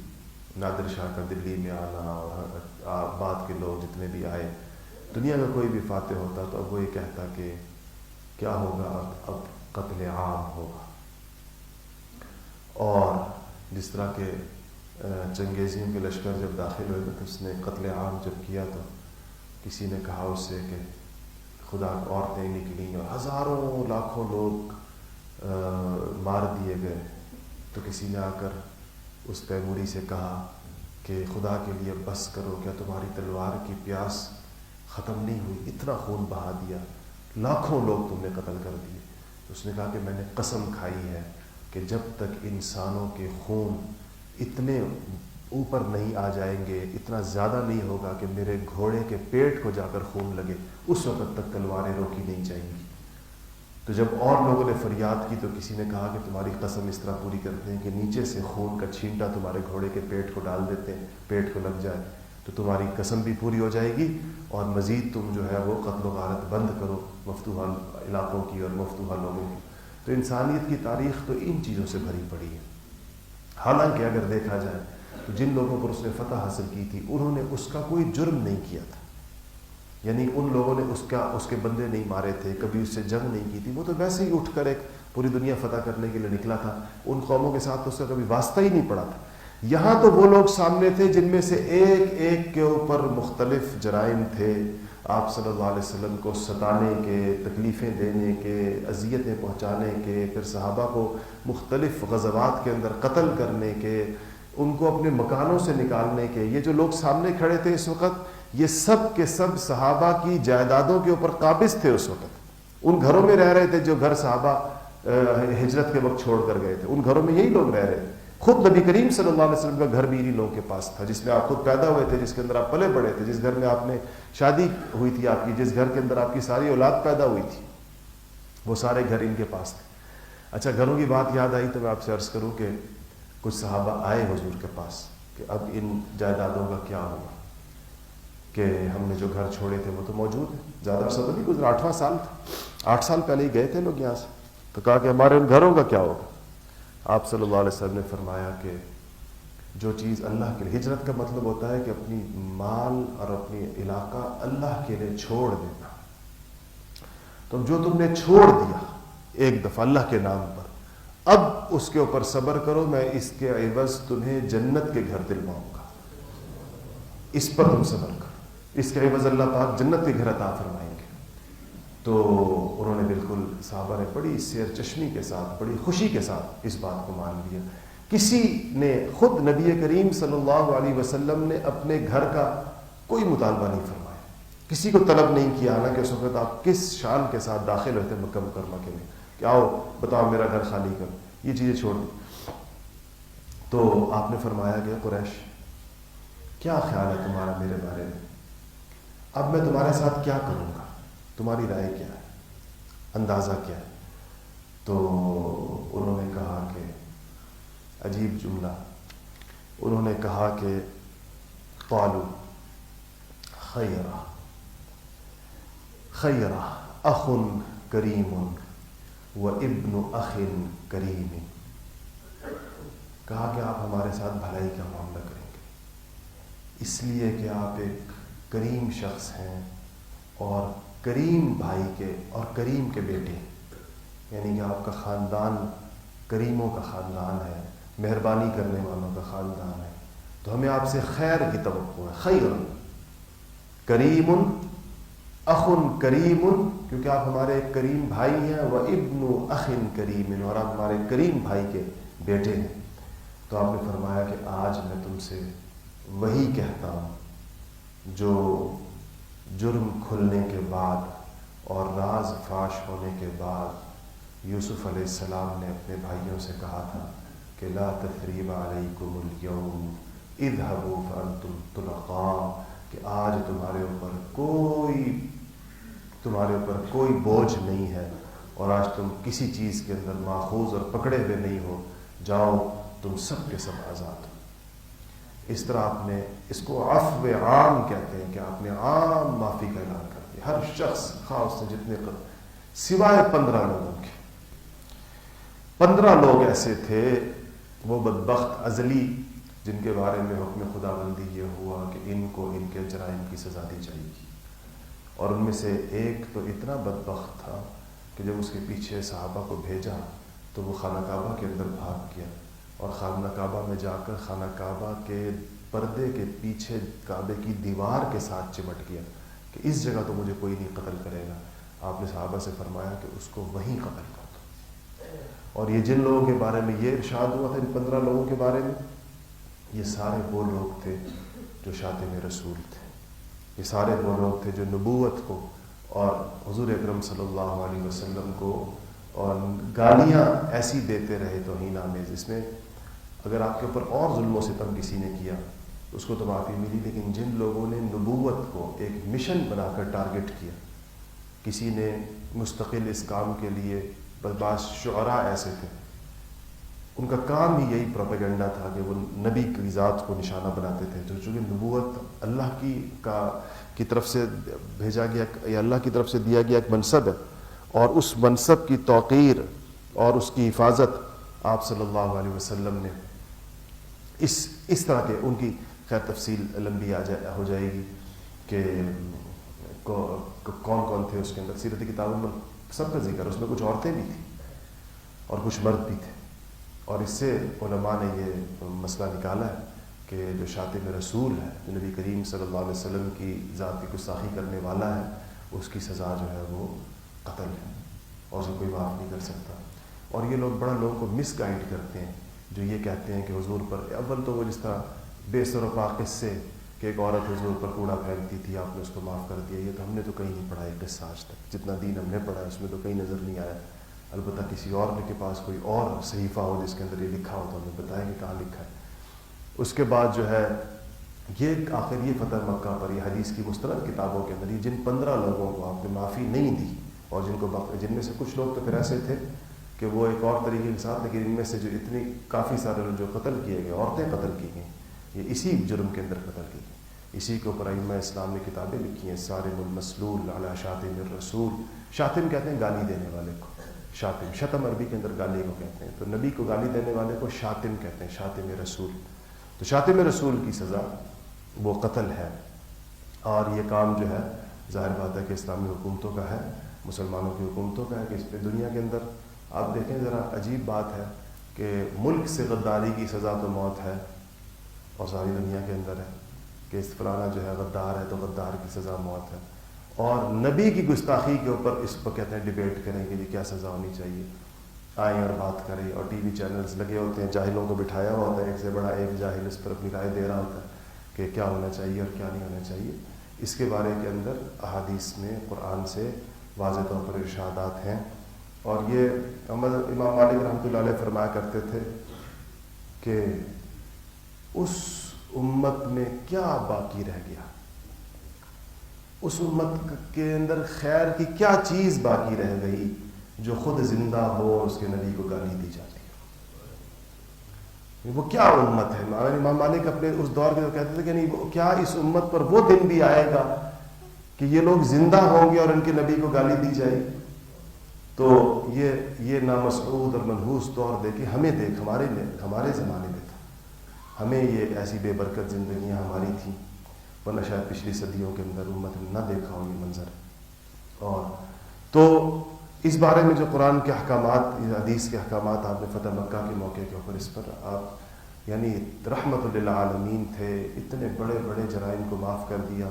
نادر شاہ کا دلی میں آنا اور بعد کے لوگ جتنے بھی آئے، دنیا کا کوئی بھی فاتح ہوتا تو اب وہ یہ کہتا کہ کیا ہوگا، اب قتل عام ہوگا. اور جس طرح کے چنگیزیوں کے لشکر جب داخل ہوئے تو اس نے قتل عام جب کیا تو کسی نے کہا اس سے کہ خدا، عورتیں نکلیں اور ہزاروں لاکھوں لوگ مار دیے گئے. تو کسی نے آ کر اس تیموری سے کہا کہ خدا کے لیے بس کرو، کیا تمہاری تلوار کی پیاس ختم نہیں ہوئی؟ اتنا خون بہا دیا، لاکھوں لوگ تم نے قتل کر دیے. اس نے کہا کہ میں نے قسم کھائی ہے کہ جب تک انسانوں کے خون اتنے اوپر نہیں آ جائیں گے، اتنا زیادہ نہیں ہوگا کہ میرے گھوڑے کے پیٹ کو جا کر خون لگے، اس وقت تک تلواریں روکی نہیں جائیں گی. تو جب اور لوگوں نے فریاد کی تو کسی نے کہا کہ تمہاری قسم اس طرح پوری کرتے ہیں کہ نیچے سے خون کا چھینٹا تمہارے گھوڑے کے پیٹ کو ڈال دیتے ہیں، پیٹ کو لگ جائے تو تمہاری قسم بھی پوری ہو جائے گی، اور مزید تم جو ہے وہ قتل و غارت بند کرو مفتوحہ علاقوں کی اور مفتوحہ لوگوں کی. تو انسانیت کی تاریخ تو ان چیزوں سے بھری پڑی ہے. حالانکہ اگر دیکھا جائے تو جن لوگوں پر اس نے فتح حاصل کی تھی انہوں نے اس کا کوئی جرم نہیں کیا تھا، یعنی ان لوگوں نے اس کے بندے نہیں مارے تھے، کبھی اس سے جنگ نہیں کی تھی، وہ تو ویسے ہی اٹھ کر ایک پوری دنیا فتح کرنے کے لیے نکلا تھا، ان قوموں کے ساتھ تو اس کا کبھی واسطہ ہی نہیں پڑا تھا۔ یہاں تو وہ لوگ سامنے تھے جن میں سے ایک ایک کے اوپر مختلف جرائم تھے، آپ صلی اللہ علیہ وسلم کو ستانے کے، تکلیفیں دینے کے، اذیتیں پہنچانے کے، پھر صحابہ کو مختلف غزوات کے اندر قتل کرنے کے، ان کو اپنے مکانوں سے نکالنے کے۔ یہ جو لوگ سامنے کھڑے تھے اس وقت، یہ سب کے سب صحابہ کی جائیدادوں کے اوپر قابض تھے اس وقت، ان گھروں میں رہ رہے تھے جو گھر صحابہ ہجرت کے وقت چھوڑ کر گئے تھے، ان گھروں میں یہی لوگ رہ رہے تھے۔ خود نبی کریم صلی اللہ علیہ وسلم کا گھر بھی انہی لوگوں کے پاس تھا، جس میں آپ خود پیدا ہوئے تھے، جس کے اندر آپ پلے بڑے تھے، جس گھر میں آپ نے شادی ہوئی تھی آپ کی، جس گھر کے اندر آپ کی ساری اولاد پیدا ہوئی تھی، وہ سارے گھر ان کے پاس تھے۔ اچھا، گھروں کی بات یاد آئی تو میں آپ سے عرض کروں کہ کچھ صحابہ آئے حضور کے پاس کہ اب ان جائیدادوں کا کیا ہوگا، کہ ہم نے جو گھر چھوڑے تھے وہ تو موجود ہیں، زیادہ عرصہ تو نہیں گزرا، 8واں سال تھا، 8 سال پہلے ہی گئے تھے لوگ یہاں سے، تو کہا کہ ہمارے ان گھروں کا کیا ہوگا۔ آپ صلی اللہ علیہ وسلم نے فرمایا کہ جو چیز اللہ کے لیے، ہجرت کا مطلب ہوتا ہے کہ اپنی مال اور اپنی علاقہ اللہ کے لیے چھوڑ دینا، تو جو تم نے چھوڑ دیا ایک دفعہ اللہ کے نام پر، اب اس کے اوپر صبر کرو، میں اس کے عوض تمہیں جنت کے گھر دلواؤں گا، اس پر تم صبر کرو، اس کے عوض اللہ پاک جنت کے گھر عطا فرمائیں گے۔ تو انہوں نے بالکل، صحابہ نے بڑی سیر چشمی کے ساتھ، بڑی خوشی کے ساتھ اس بات کو مان لیا۔ کسی نے، خود نبی کریم صلی اللہ علیہ وسلم نے اپنے گھر کا کوئی مطالبہ نہیں فرمایا، کسی کو طلب نہیں کیا، حالانکہ اس وقت آپ کس شان کے ساتھ داخل ہوتے مکہ مکرمہ کے لیے کہ آؤ بتاؤ میرا گھر خالی کرو، یہ چیزیں چھوڑ دی۔ تو آپ نے فرمایا کہ قریش، کیا خیال ہے تمہارا میرے بارے میں، اب میں تمہارے ساتھ کیا کروں گا، تمہاری رائے کیا ہے، اندازہ کیا ہے؟ تو انہوں نے کہا کہ عجیب جملہ، انہوں نے کہا کہ قالوا خیرہ خیرہ اخ کریم و ابن اخ کریم، کہا کہ آپ ہمارے ساتھ بھلائی کا معاملہ کریں گے، اس لیے کہ آپ ایک کریم شخص ہیں اور کریم بھائی کے اور کریم کے بیٹے، یعنی کہ آپ کا خاندان کریموں کا خاندان ہے، مہربانی کرنے والوں کا خاندان ہے، تو ہمیں آپ سے خیر کی توقع ہے۔ خیر کریم اخ کریم، کیونکہ آپ ہمارے ایک کریم بھائی ہیں، و ابن اخ کریم، اور آپ ہمارے کریم بھائی کے بیٹے ہیں۔ تو آپ نے فرمایا کہ آج میں تم سے وہی کہتا ہوں جو جرم کھلنے کے بعد اور راز فاش ہونے کے بعد یوسف علیہ السلام نے اپنے بھائیوں سے کہا تھا کہ لا تثریب علیکم اليوم اذهبوا فانتم طلقاء، کہ آج تمہارے اوپر کوئی بوجھ نہیں ہے، اور آج تم کسی چیز کے اندر ماخوذ اور پکڑے ہوئے نہیں ہو، جاؤ تم سب کے سب آزاد ہو۔ اس طرح آپ نے، اس کو عفو عام کہتے ہیں، کہ آپ نے عام معافی کا اعلان کر دیا، ہر شخص خاص نے جتنے سوائے 15 لوگوں کے، 15 لوگ ایسے تھے وہ بدبخت ازلی، جن کے بارے میں حکم خدا بندی یہ ہوا کہ ان کو ان کے جرائم کی سزا دی جائے گی، اور ان میں سے ایک تو اتنا بدبخت تھا کہ جب اس کے پیچھے صحابہ کو بھیجا تو وہ خانہ کعبہ کے اندر بھاگ گیا، اور خانہ کعبہ میں جا کر خانہ کعبہ کے پردے کے پیچھے کعبے کی دیوار کے ساتھ چمٹ گیا کہ اس جگہ تو مجھے کوئی نہیں قتل کرے گا۔ آپ نے صحابہ سے فرمایا کہ اس کو وہیں قتل کر دو۔ اور یہ جن لوگوں کے بارے میں یہ ارشاد ہوا تھا، ان 15 لوگوں کے بارے میں، یہ سارے وہ لوگ تھے جو شاتم رسول تھے، یہ سارے وہ لوگ تھے جو نبوت کو اور حضور اکرم صلی اللہ علیہ وسلم کو اور گالیاں ایسی دیتے رہے توہین آمیز۔ اس میں اگر آپ کے اوپر اور ظلم و ستم کسی نے کیا تو اس کو تو معافی ملی، لیکن جن لوگوں نے نبوت کو ایک مشن بنا کر ٹارگٹ کیا، کسی نے مستقل اس کام کے لیے، بعض شعراء ایسے تھے ان کا کام ہی یہی پروپیگنڈا تھا کہ وہ نبی کی ذات کو نشانہ بناتے تھے، تو چونکہ نبوت اللہ کی طرف سے بھیجا گیا یا اللہ کی طرف سے دیا گیا ایک منصب ہے، اور اس منصب کی توقیر اور اس کی حفاظت آپ صلی اللہ علیہ وسلم نے اس طرح کے، ان کی خیر تفصیل لمبی ہو جائے گی کہ کون کون تھے اس کے اندر. سیرت کتابوں میں سب کا ذکر، اس میں کچھ عورتیں بھی تھیں اور کچھ مرد بھی تھے. اور اس سے علماء نے یہ مسئلہ نکالا ہے کہ جو شاتم رسول ہے، جو نبی کریم صلی اللہ علیہ وسلم کی ذات کی گستاخی کرنے والا ہے، اس کی سزا جو ہے وہ قتل ہے اور اسے کوئی معاف نہیں کر سکتا. اور یہ لوگ بڑا لوگوں کو مس گائیڈ کرتے ہیں جو یہ کہتے ہیں کہ حضور پر، اول تو وہ جس طرح بے سر و پا قصے کہ ایک عورت حضور پر کوڑا پھینکتی تھی، آپ نے اس کو معاف کر دیا، یہ تو ہم نے تو کہیں نہیں پڑھا ہے قصہ آج تک. جتنا دین ہم نے پڑھا ہے اس میں تو کہیں نظر نہیں آیا. البتہ کسی اور کے پاس کوئی اور صحیفہ ہو جس کے اندر یہ لکھا ہو تو ہمیں بتائیں کہ کہاں لکھا ہے. اس کے بعد جو ہے یہ آخر یہ فتح مکہ پر یہ حدیث کی مستند کتابوں کے اندر جن 15 لوگوں کو آپ نے معافی نہیں دی، اور جن میں سے کچھ لوگ تو پھر ایسے تھے کہ وہ ایک اور طریقے کے ساتھ، لیکن ان میں سے جو اتنی کافی سارے لوگ جو قتل کیے گئے، عورتیں قتل کی گئیں، یہ اسی جرم کے اندر قتل کی گئی. اسی کے اوپر ائمہ اسلام نے کتابیں لکھی ہیں، صارم المسلول علی شاتم الرسول. شاتم کہتے ہیں گالی دینے والے کو، شاتم، شتم عربی کے اندر گالی کو کہتے ہیں، تو نبی کو گالی دینے والے کو شاتم کہتے ہیں، شاتم رسول. تو شاتم رسول کی سزا وہ قتل ہے. اور یہ کام جو ہے ظاہر بات ہے کہ اسلامی حکومتوں کا ہے، مسلمانوں کی حکومتوں کا ہے کہ اس پہ دنیا کے اندر آپ دیکھیں ذرا عجیب بات ہے کہ ملک سے غداری کی سزا تو موت ہے، اور ساری دنیا کے اندر ہے کہ اس فلانا جو ہے غدار ہے تو غدار کی سزا موت ہے. اور نبی کی گستاخی کے اوپر اس پر کہتے ہیں ڈیبیٹ کریں کہ کیا سزا ہونی چاہیے، آئیں اور بات کریں. اور ٹی وی چینلز لگے ہوتے ہیں، جاہلوں کو بٹھایا ہوا ہوتا ہے، ایک سے بڑا ایک جاہل اس پر اپنی رائے دے رہا ہوتا ہے کہ کیا ہونا چاہیے اور کیا نہیں ہونا چاہیے. اس کے بارے کے اندر احادیث میں قرآن سے واضح طور پر ارشادات ہیں. اور یہ امام مالک رحمۃ اللہ علیہ فرمایا کرتے تھے کہ اس امت میں کیا باقی رہ گیا، اس امت کے اندر خیر کی کیا چیز باقی رہ گئی جو خود زندہ ہو اور اس کے نبی کو گالی دی جاتی ہے. وہ کیا امت ہے؟ امام مالک اپنے اس دور کے کہتے تھے کہ نہیں، کیا اس امت پر وہ دن بھی آئے گا کہ یہ لوگ زندہ ہوں گے اور ان کے نبی کو گالی دی جائے. تو یہ نامسعود اور منحوس دور دیکھے ہمیں دیکھ، ہمارے زمانے میں تھا. ہمیں یہ ایسی بے برکت زندگیاں ہماری تھیں، ورنہ شاید پچھلی صدیوں کے اندر امت نے نہ دیکھا ہو یہ منظر. اور تو اس بارے میں جو قرآن کے احکامات، حدیث کے احکامات آپ نے فتح مکہ کے موقع کے اوپر اس پر آپ یعنی رحمت للعالمین تھے، اتنے بڑے بڑے جرائم کو معاف کر دیا،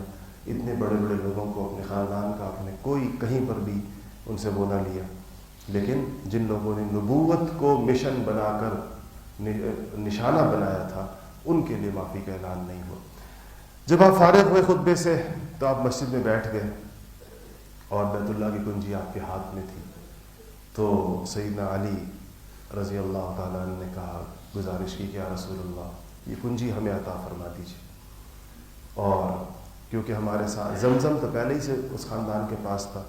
اتنے بڑے بڑے لوگوں کو اپنے خاندان کا آپ نے کوئی کہیں پر بھی ان سے وہ نہ لیا. لیکن جن لوگوں نے نبوت کو مشن بنا کر نشانہ بنایا تھا ان کے لیے معافی کا اعلان نہیں ہوا. جب آپ فارغ ہوئے خطبے سے تو آپ مسجد میں بیٹھ گئے اور بیت اللہ کی کنجی آپ کے ہاتھ میں تھی. تو سیدنا علی رضی اللہ تعالیٰ عنہ نے کہا، گزارش کی کہ یا رسول اللہ یہ کنجی ہمیں عطا فرما دیجیے. اور کیونکہ ہمارے ساتھ زمزم تو پہلے ہی سے اس خاندان کے پاس تھا،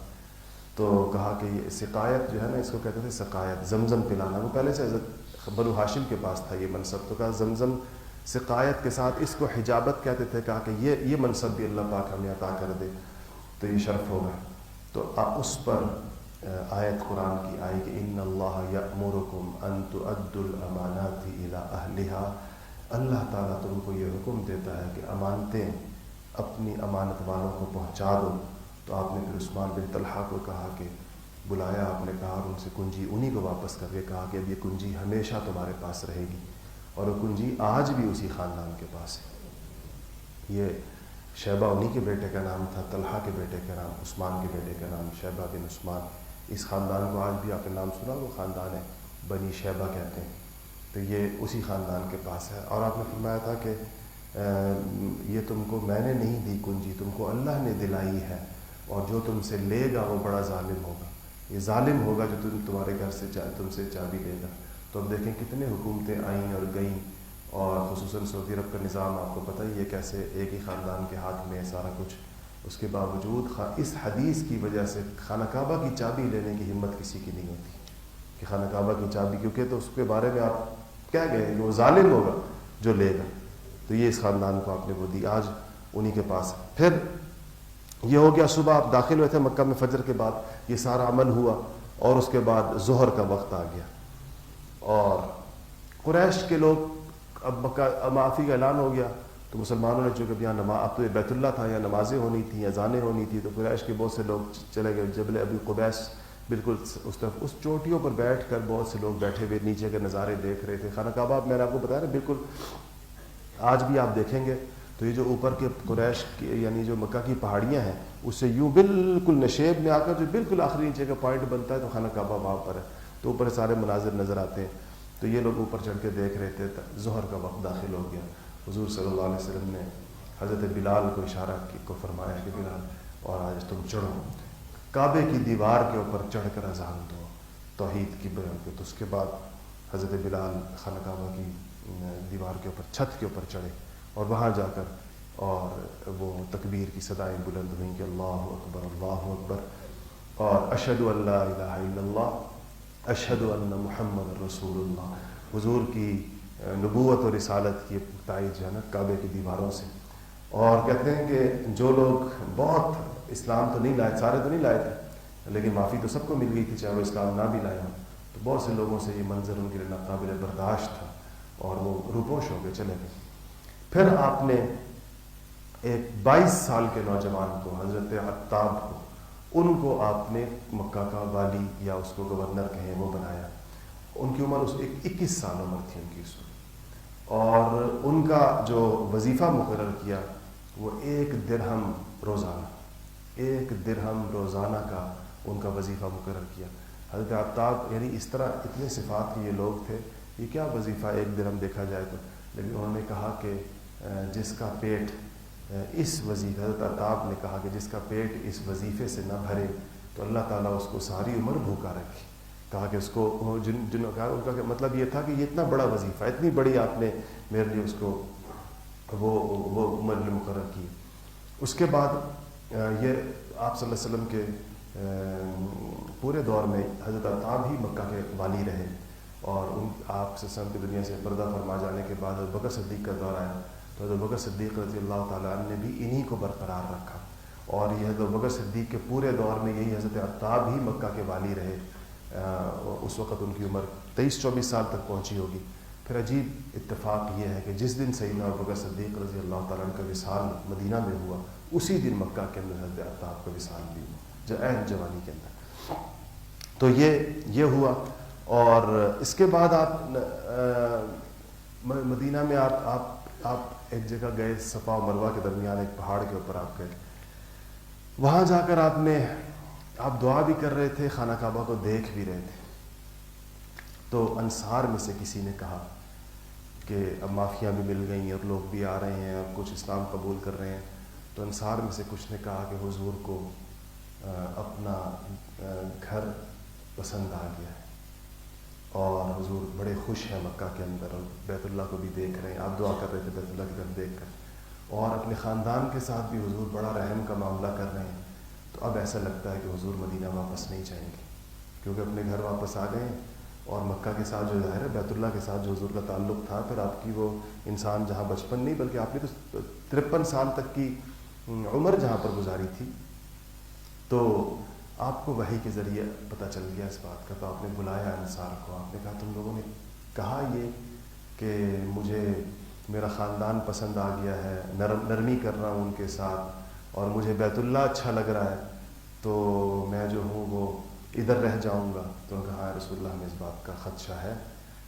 تو کہا کہ یہ سقایت جو ہے نا، اس کو کہتے تھے سقایت، زمزم پلانا، وہ پہلے سے حضرت بنو ہاشم کے پاس تھا یہ منصب. تو کہا زمزم سقایت کے ساتھ اس کو حجابت کہتے تھے، کہا کہ یہ منصب بھی اللہ پاک ہمیں عطا کر دے تو یہ شرف ہوگا. تو اس پر آیت قرآن کی آئی کہ ان اللہ یأمرکم ان تؤدوا الامانات الی اہلہا. اللہ تعالیٰ تم کو یہ حکم دیتا ہے کہ امانتیں اپنی امانت والوں کو پہنچا دو. تو آپ نے پھر عثمان بن طلحہ کو کہا کہ بلایا، آپ نے کہا اور ان سے کنجی انہی کو واپس کر کے کہا کہ اب یہ کنجی ہمیشہ تمہارے پاس رہے گی. اور وہ کنجی آج بھی اسی خاندان کے پاس ہے. یہ شیبہ انہی کے بیٹے کا نام تھا، طلحہ کے بیٹے کا نام، عثمان کے بیٹے کا نام شیبہ بن عثمان. اس خاندان کو آج بھی آپ نے نام سنا، وہ خاندان ہے بنی شیبہ کہتے ہیں. تو یہ اسی خاندان کے پاس ہے. اور آپ نے فرمایا تھا کہ یہ تم کو میں نے نہیں دی کنجی، تم کو اللہ نے دلائی ہے، اور جو تم سے لے گا وہ بڑا ظالم ہوگا. یہ ظالم ہوگا جو تمہارے گھر سے تم سے چابی لے گا. تو اب دیکھیں کتنے حکومتیں آئیں اور گئیں، اور خصوصاً سعودی عرب کا نظام آپ کو پتہ ہی ہے کیسے ایک ہی خاندان کے ہاتھ میں سارا کچھ. اس کے باوجود اس حدیث کی وجہ سے خانہ کعبہ کی چابی لینے کی ہمت کسی کی نہیں ہوتی کہ خانہ کعبہ کی چابی، کیونکہ تو اس کے بارے میں آپ کہہ گئے کہ وہ ظالم ہوگا جو لے گا. تو یہ اس خاندان کو آپ نے وہ دی، آج انہی کے پاس. پھر یہ ہو گیا، صبح آپ داخل ہوئے تھے مکہ میں فجر کے بعد، یہ سارا عمل ہوا. اور اس کے بعد ظہر کا وقت آ گیا اور قریش کے لوگ اب معافی کا اعلان ہو گیا تو مسلمانوں نے چونکہ یہاں نماز، اب تو یہ بیت اللہ تھا، یہاں نمازیں ہونی تھیں، اذانیں ہونی تھی، تو قریش کے بہت سے لوگ چلے گئے جبل ابی قبیس، بالکل اس طرف اس چوٹیوں پر بیٹھ کر بہت سے لوگ بیٹھے ہوئے نیچے کے نظارے دیکھ رہے تھے. خانہ کعبہ میں نے آپ کو بتایا نا، بالکل آج بھی آپ دیکھیں گے تو یہ جو اوپر کے قریش یعنی جو مکہ کی پہاڑیاں ہیں اس سے یوں بالکل نشیب میں آ کر جو بالکل آخری نیچے کا پوائنٹ بنتا ہے تو خانہ کعبہ وہاں پر ہے. تو اوپر سارے مناظر نظر آتے ہیں. تو یہ لوگ اوپر چڑھ کے دیکھ رہے تھے. ظہر کا وقت داخل ہو گیا. حضور صلی اللہ علیہ وسلم نے حضرت بلال کو اشارہ کو فرمایا کہ بلال اور آج تم چڑھو، کعبے کی دیوار کے اوپر چڑھ کر اذان دو توحید کی بیان کو. تو اس کے بعد حضرت بلال خانہ کعبہ کی دیوار کے اوپر، چھت کے اوپر چڑھے اور وہاں جا کر اور وہ تکبیر کی صدائیں بلند ہوئیں کہ اللہ اکبر اللہ اکبر، اور اشہد ان لا الہ الا اللہ اشہد ان محمد رسول اللہ. حضور کی نبوت اور رسالت کی تائید جو ہے نا کعبے کی دیواروں سے. اور کہتے ہیں کہ جو لوگ بہت اسلام تو نہیں لائے، سارے تو نہیں لائے تھے، لیکن معافی تو سب کو مل گئی تھی چاہے وہ اسلام نہ بھی لائے ہوں. تو بہت سے لوگوں سے یہ منظر ان کے لیے ناقابل برداشت تھا اور وہ روپوش ہو کے چلے گئے. پھر آپ نے ایک 22 سال کے نوجوان کو، حضرت عتاب کو، ان کو آپ نے مکہ کا والی یا اس کو گورنر کہیں وہ بنایا. ان کی عمر 21 سال عمر تھی ان کی اس وقت. اور ان کا جو وظیفہ مقرر کیا وہ 1 درہم روزانہ، 1 درہم روزانہ کا ان کا وظیفہ مقرر کیا. حضرت عتاب یعنی اس طرح اتنے صفات کے یہ لوگ تھے، یہ کیا وظیفہ 1 درہم دیکھا جائے تو. لیکن انہوں نے کہا کہ جس کا پیٹ اس وظیفے، حضرت عتاب نے کہا کہ جس کا پیٹ اس وظیفے سے نہ بھرے تو اللہ تعالیٰ اس کو ساری عمر بھوکا رکھے. کہا کہ اس کو جن کہا ان کا مطلب یہ تھا کہ یہ اتنا بڑا وظیفہ، اتنی بڑی آپ نے میرے لیے اس کو وہ عمر مقرر کی. اس کے بعد یہ آپ صلی اللہ علیہ وسلم کے پورے دور میں حضرت عتاب ہی مکہ کے والی رہے. اور ان آپ صلی اللہ علیہ وسلم کی دنیا سے پردہ فرما جانے کے بعد حضرت بکر صدیق کا دور آیا تو حضرت بکر صدیق رضی اللہ تعالیٰ عنہ نے بھی انہی کو برقرار رکھا. اور یہ حضرت بکر صدیق کے پورے دور میں یہی حضرت عتاب ہی مکہ کے والی رہے. اس وقت ان کی عمر 23-24 سال تک پہنچی ہوگی. پھر عجیب اتفاق یہ ہے کہ جس دن سیدنا ابوبکر صدیق رضی اللہ تعالیٰ عنہ کا وصال مدینہ میں ہوا اسی دن مکہ کے اندر حضرت عتاب کا وصال بھی ہوا عین جوانی کے اندر. تو یہ ہوا. اور اس کے بعد آپ مدینہ میں آپ ایک جگہ گئے، صفا و مروہ کے درمیان ایک پہاڑ کے اوپر آپ گئے. وہاں جا کر آپ دعا بھی کر رہے تھے، خانہ کعبہ کو دیکھ بھی رہے تھے. تو انصار میں سے کسی نے کہا کہ اب معافیاں بھی مل گئی ہیں اور لوگ بھی آ رہے ہیں اور کچھ اسلام قبول کر رہے ہیں. تو انصار میں سے کچھ نے کہا کہ حضور کو اپنا گھر پسند آ گیا ہے اور حضور بڑے خوش ہیں مکہ کے اندر اور بیت اللہ کو بھی دیکھ رہے ہیں. آپ دعا کر رہے تھے بیت اللہ کی طرف دیکھ کر، اور اپنے خاندان کے ساتھ بھی حضور بڑا رحم کا معاملہ کر رہے ہیں. تو اب ایسا لگتا ہے کہ حضور مدینہ واپس نہیں جائیں گے کیونکہ اپنے گھر واپس آ گئے ہیں. اور مکہ کے ساتھ جو ظاہر ہے بیت اللہ کے ساتھ جو حضور کا تعلق تھا، پھر آپ کی وہ انسان جہاں بچپن نہیں بلکہ آپ نے تو 53 سال تک کی عمر جہاں پر گزاری تھی، تو آپ کو وحی کے ذریعے پتہ چل گیا اس بات کا. تو آپ نے بلایا انصار کو، آپ نے کہا تم لوگوں نے کہا یہ کہ مجھے میرا خاندان پسند آ گیا ہے، نرمی کر رہا ہوں ان کے ساتھ اور مجھے بیت اللہ اچھا لگ رہا ہے، تو میں جو ہوں وہ ادھر رہ جاؤں گا. تو انہوں نے کہا رسول اللہ ہمیں اس بات کا خدشہ ہے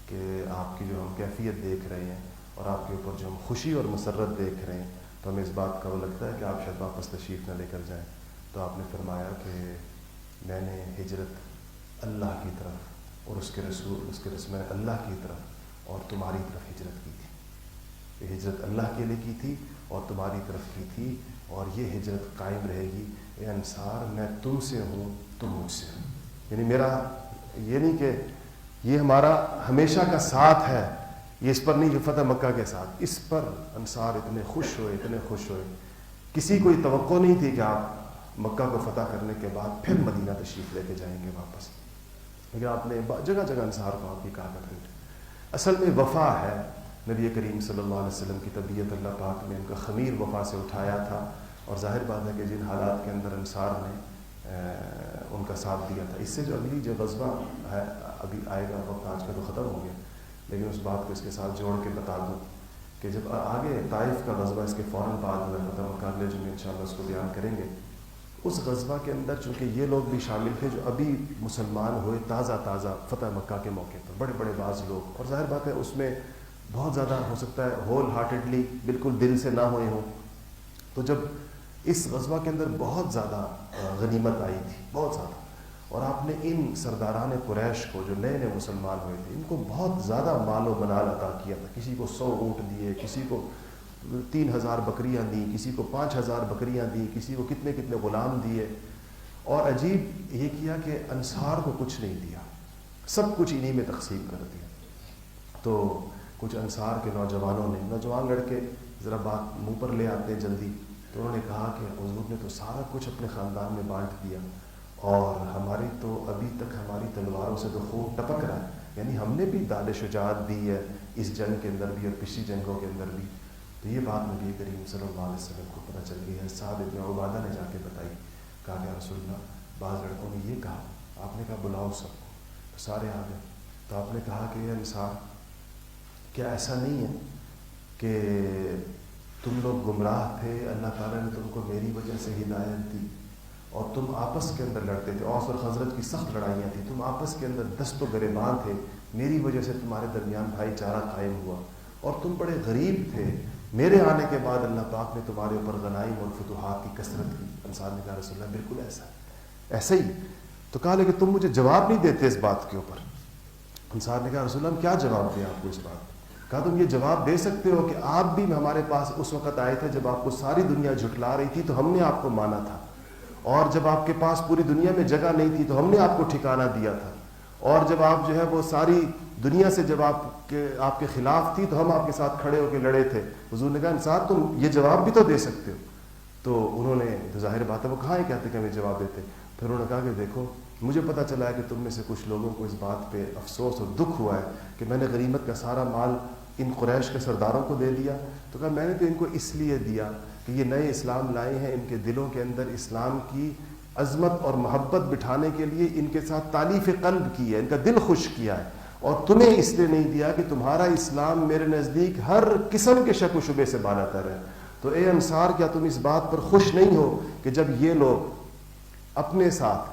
کہ آپ کی جو ہم کیفیت دیکھ رہے ہیں اور آپ کے اوپر جو ہم خوشی اور مسرت دیکھ رہے ہیں تو ہمیں اس بات کا وہ لگتا ہے کہ آپ شاید واپس تشریف نہ لے کر جائیں. تو آپ نے فرمایا کہ میں نے ہجرت اللہ کی طرف اور اس کے رسول میں اللہ کی طرف اور تمہاری طرف ہجرت کی تھی. یہ ہجرت اللہ کے لیے کی تھی اور تمہاری طرف کی تھی، اور یہ ہجرت قائم رہے گی. اے انصار میں تم سے ہوں، تم مجھ سے ہو. یعنی میرا یہ نہیں کہ یہ ہمارا ہمیشہ کا ساتھ ہے، یہ اس پر نہیں جو فتح مکہ کے ساتھ، اس پر انصار اتنے خوش ہوئے. کسی کو یہ توقع نہیں تھی کہ آپ مکہ کو فتح کرنے کے بعد پھر مدینہ تشریف لے کے جائیں گے واپس. لیکن آپ نے جگہ جگہ انصار کو آپ کی کہا کرتے تھے. اصل میں وفا ہے. نبی کریم صلی اللہ علیہ وسلم کی طبیعت اللہ پاک نے ان کا خمیر وفا سے اٹھایا تھا، اور ظاہر بات ہے کہ جن حالات کے اندر انصار نے ان کا ساتھ دیا تھا. اس سے جو اگلی جو غزوہ ہے ابھی آئے گا، وقت آج کا تو ختم ہو گیا، لیکن اس بات کو اس کے ساتھ جوڑ کے بتا دوں کہ جب آگے طائف کا غزوہ اس کے فوراً بعد میں فتح مکہ اگلے جمعے انشاءاللہ اس کو بیان کریں گے. اس غزوہ کے اندر چونکہ یہ لوگ بھی شامل تھے جو ابھی مسلمان ہوئے تازہ فتح مکہ کے موقع پر، بڑے بڑے بعض لوگ، اور ظاہر بات ہے اس میں بہت زیادہ ہو سکتا ہے ہول ہارٹیڈلی بالکل دل سے نہ ہوئے ہوں. تو جب اس غزوہ کے اندر بہت زیادہ غنیمت آئی تھی، بہت زیادہ، اور آپ نے ان سرداران قریش کو جو نئے مسلمان ہوئے تھے ان کو بہت زیادہ مال و منال عطا کیا تھا. کسی کو 100 اونٹ دیے، کسی کو 3000 بکریاں دیں، کسی کو 5000 بکریاں دیں، کسی کو کتنے غلام دیے. اور عجیب یہ کیا کہ انصار کو کچھ نہیں دیا، سب کچھ انہی میں تقسیم کر دیا. تو کچھ انصار کے نوجوان لڑکے ذرا بات منہ پر لے آتے جلدی، تو انہوں نے کہا کہ حضور نے تو سارا کچھ اپنے خاندان میں بانٹ دیا، اور ہماری تو ابھی تک ہماری تلواروں سے تو خون ٹپک رہا ہے، یعنی ہم نے بھی داد شجاعت دی ہے اس جنگ کے اندر بھی اور پچھلی جنگوں کے اندر بھی. تو یہ بات نبی کریم صلی اللہ علیہ وسلم کو پتہ چل گئی ہے. سعد ابن عبادہ نے جا کے بتائی، کہا کہ رسول اللہ بعض لڑکوں نے یہ کہا. آپ نے کہا بلاؤ سب کو، تو سارے آ گئے. تو آپ نے کہا کہ یہ انصار، کیا ایسا نہیں ہے کہ تم لوگ گمراہ تھے، اللہ تعالیٰ نے تم کو میری وجہ سے ہدایت دی، اور تم آپس کے اندر لڑتے تھے، اوس اور خزرج کی سخت لڑائیاں تھیں، تم آپس کے اندر دست و گریباں تھے، میری وجہ سے تمہارے درمیان بھائی چارہ قائم ہوا، اور تم بڑے غریب تھے، میرے آنے کے بعد اللہ پاک نے تمہارے اوپر غنائم اور فتوحات کی کثرت کی. انصار نے کہا رسول اللہ بالکل ایسا ہی. تو کہا لیکن تم مجھے جواب نہیں دیتے اس بات کے اوپر. انصار نے کہا رسول اللہ ہم کیا جواب دیں آپ کو اس بات. کہا تم یہ جواب دے سکتے ہو کہ آپ بھی ہمارے پاس اس وقت آئے تھے جب آپ کو ساری دنیا جھٹلا رہی تھی تو ہم نے آپ کو مانا تھا، اور جب آپ کے پاس پوری دنیا میں جگہ نہیں تھی تو ہم نے آپ کو ٹھکانہ دیا تھا، اور جب آپ جو ہے وہ ساری دنیا سے جب آپ کے خلاف تھی تو ہم آپ کے ساتھ کھڑے ہو کے لڑے تھے. حضور نے کہا انصار تم یہ جواب بھی تو دے سکتے ہو. تو انہوں نے تو ظاہر بات ہے وہ کہاں ہی کہتے کہ ہمیں جواب دیتے. پھر انہوں نے کہا کہ دیکھو مجھے پتہ چلا ہے کہ تم میں سے کچھ لوگوں کو اس بات پہ افسوس اور دکھ ہوا ہے کہ میں نے غنیمت کا سارا مال ان قریش کے سرداروں کو دے دیا. تو کہا میں نے تو ان کو اس لیے دیا کہ یہ نئے اسلام لائے ہیں، ان کے دلوں کے اندر اسلام کی عظمت اور محبت بٹھانے کے لیے ان کے ساتھ تالیف قلب کی ہے، ان کا دل خوش کیا ہے، اور تمہیں اس لیے نہیں دیا کہ تمہارا اسلام میرے نزدیک ہر قسم کے شک و شبے سے بالا تر ہے. تو اے انصار کیا تم اس بات پر خوش نہیں ہو کہ جب یہ لوگ اپنے ساتھ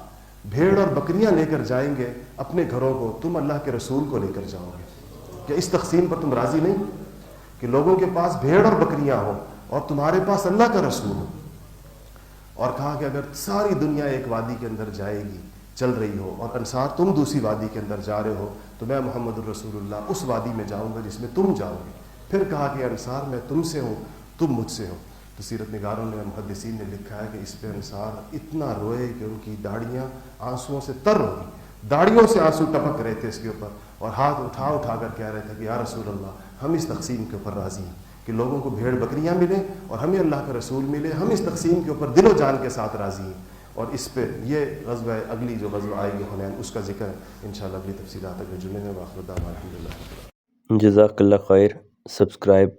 بھیڑ اور بکریاں لے کر جائیں گے اپنے گھروں کو، تم اللہ کے رسول کو لے کر جاؤ گے؟ کیا اس تقسیم پر تم راضی نہیں کہ لوگوں کے پاس بھیڑ اور بکریاں ہوں اور تمہارے پاس اللہ کا رسول ہو؟ اور کہا کہ اگر ساری دنیا ایک وادی کے اندر جائے گی، چل رہی ہو، اور انصار تم دوسری وادی کے اندر جا رہے ہو، تو میں محمد الرسول اللہ اس وادی میں جاؤں گا جس میں تم جاؤ گے. پھر کہا کہ انصار میں تم سے ہوں، تم مجھ سے ہو. تو سیرت نگاروں نے، محدثین نے لکھا ہے کہ اس پہ انصار اتنا روئے کہ ان کی داڑیاں آنسوؤں سے تر ہو گئی، داڑیوں سے آنسو ٹپک رہے تھے اس کے اوپر، اور ہاتھ اٹھا کر کہہ رہے تھے کہ یا رسول اللہ ہم اس تقسیم کے اوپر راضی ہیں کہ لوگوں کو بھیڑ بکریاں ملیں اور ہمیں اللہ کا رسول ملے، ہم اس تقسیم کے اوپر دل و جان کے ساتھ راضی ہیں. اور اس پہ یہ غزوہ اگلی جو غزوہ آئے گی حنین، اس کا ذکر انشاءاللہ اگلی تفصیلات اگلے جمعے میں. وآخر دعوانا الحمدللہ. جزاک اللہ خیر. سبسکرائب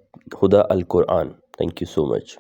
ہدیٰ القرآن. Thank you so much.